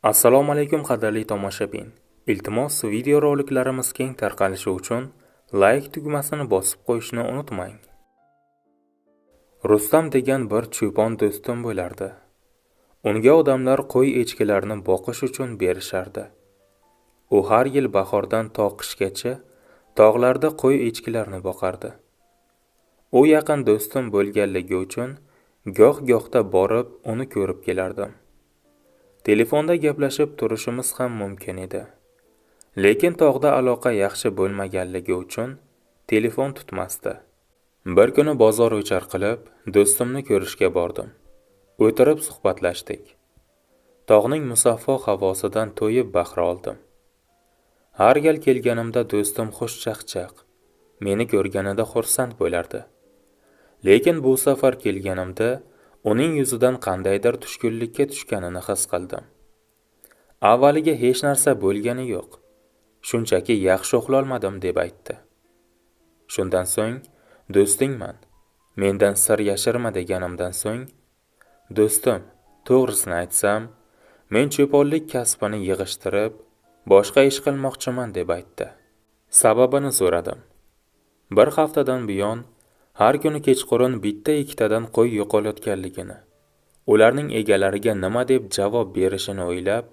Assalomu alaykum qadrli tomoshabin. Iltimos, videoroliklarimiz keng tarqalishi uchun like tugmasini bosib qo'yishni unutmang. Rustam degan bir cho'pon do'stim bo'lardi. Unga odamlar qo'y echkilarni boqish uchun berishardi. U har yil bahordan to qishgacha tog'larda qo'y echkilarni boqardi. U yaqin do'stim bo'lganligi uchun goh-gohda borib uni ko'rib kelardim. Telefonda gaplashib turishimiz ham mumkin edi. Lekin tog'da aloqa yaxshi bo'lmaganligi uchun telefon tutmasdi. Bir kuni bozor o'char qilib, do'stimni ko'rishga bordim. O'tirib suhbatlashdik. Tog'ning musaffo havosidan to'yib bahra oldim. Har gal kelganimda do'stim xushchaqchaq, meni ko'rganida xursand bo'lardi. Lekin bu safar kelganimda uning yuzidan qandaydir tushkunlikka tushganini his qildim. Avvaliga hech narsa bo'lgani yo'q. Shunchaki yaxshi uxlolmadim deb aytdi. Shundan so'ng, do'stingman, mendan sir yashirma deganimdan so'ng, do'stim, to'g'risini aytsam, men cho'ponlik kasbini yig'ishtirib, boshqa ish qilmoqchiman deb aytdi. Sababini so'radim. Bir haftadan buyon har kuni kechqurun bitta-ikkitadan qo'y yo'qolayotganligini, ularning egalariga nima deb javob berishini o'ylab,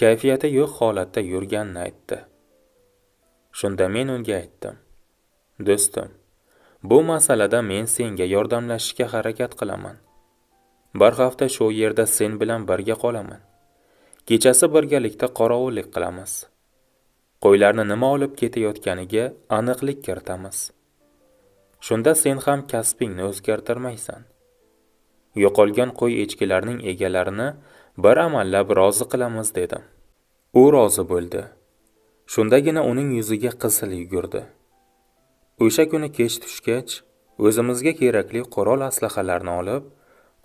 kayfiyati yo'q holatda yurganini aytdi. Shunda men unga aytdim: "Do'stim, bu masalada men senga yordamlashishga harakat qilaman. Bir hafta shu yerda sen bilan birga qolaman. Kechasi birgalikda qorovullik qilamiz. Qo'ylarni nima olib ketayotganiga aniqlik kiritamiz. Shunda sen ham kasbingni o'zgartirmaysan. Yo'qolgan qo'y echkilarning egalarini bir amallab rozi qilamiz" dedim. U rozi bo'ldi. Shundagina uning yuziga qizil yugurdi. O'sha kuni kech tushgach, o'zimizga kerakli qurol-aslahalarni olib,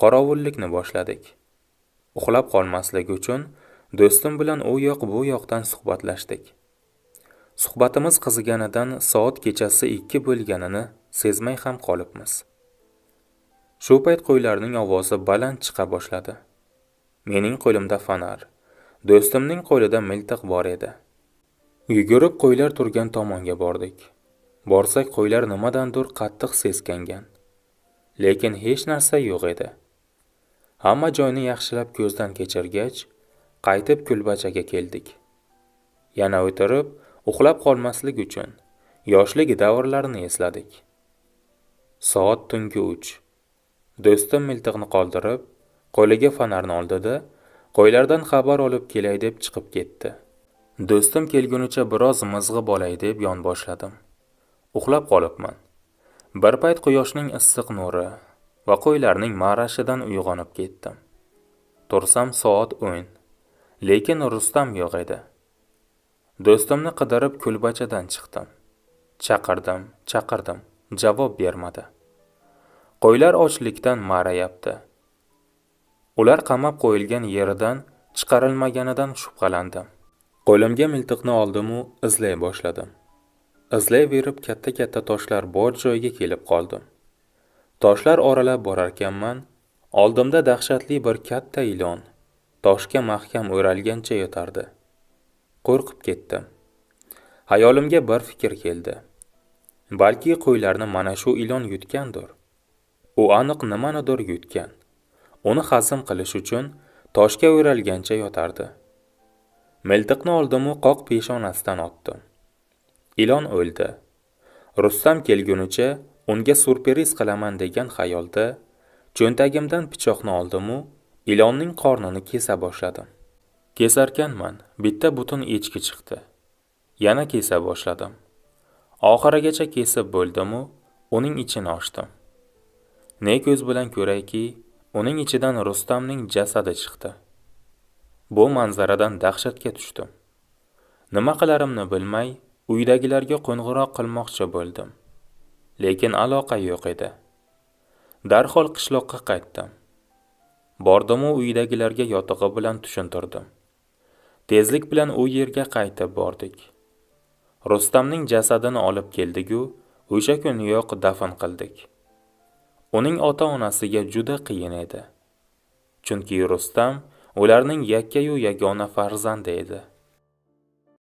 qorovullikni boshladik. Uxlab qolmaslik uchun do'stim bilan u yoq bu yoqdan suhbatlashdik. Suhbatimiz qiziganidan soat kechasi 2 bo'lganini sezmay ham qolibmiz. Shu payt qo'ylarning ovozi baland chiqa boshladi. Mening qo'limda fonar, do'stimning qo'lida miltiq bor edi. Yugurib qo'ylar turgan tomonga bordik. Borsak qo'ylar nimadandir qattiq seskangan. Lekin hech narsa yo'q edi. Hamma joyni yaxshilab ko'zdan kechirgach, qaytib kulbachaga keldik. Yana o'tirib, uxlab qolmaslik uchun yoshlik davrlarini esladik. Soat tungi 3. Do'stim miltiqni qoldirib, qo'liga fonarni oldi-da, qo'ylardan xabar olib kelay deb chiqib ketdi. Do'stim kelgunicha biroz mizg'ib olay deb yonboshladim. Uxlab qolibman. Bir payt quyoshning issiq nuri va qo'ylarning ma'rashidan uyg'onib ketdim. Tursam soat 10. Lekin Rustam yo'q edi. Do'stimni qidirib kulbachadan chiqdim. Chaqirdim, javob bermadi. Qo'ylar ochlikdan ma'rayapti. Ular qamab qo'yilgan yeridan chiqarilmaganidan shubhalandim. Qo'limga miltiqni oldim-u izlay boshladim. Izlayverib katta-katta toshlar bor joyga kelib qoldim. Toshlar oralab borarkanman, oldimda dahshatli bir katta ilon toshga mahkam o'ralgancha yotardi. Qo'rqib ketdim. Hayolimga bir fikr keldi. Balki qo'ylarni mana shu ilon yutgandir. U aniq nimanidir yutgan. Uni hazm qilish uchun toshga o'ralgancha yotardi. Miltiqni oldim-u qoq peshonasidan otdim. Ilon o'ldi. Rustam kelgunicha unga surpriz qilaman degan xayolda cho'ntagimdan pichoqni oldim-u ilonning qornini kesa boshladim. Kesarkanman, bitta butun echki chiqdi. Yana kesa boshladim. Oxirigacha kesib bo'ldim-u uning ichini ochdim. Ne ko'z bilan ko'rayki, uning ichidan Rustamning jasadi chiqdi. Bu manzaradan dahshatga tushdim. Nima qilarimni bilmay, uydagilarga qo'ng'iroq qilmoqchi bo'ldim. Lekin aloqa yo'q edi. Darhol qishloqqa qaytdim. Bordim-u uydagilarga yotig'i bilan tushuntirdim. Tezlik bilan u yerga qaytib bordik. Rustamning jasadini olib keldik-u, o'sha kuniyoq dafn qildik. Uning ota-onasiga juda qiyin edi. Chunki Rustam ularning yakkayu yagona farzandi edi.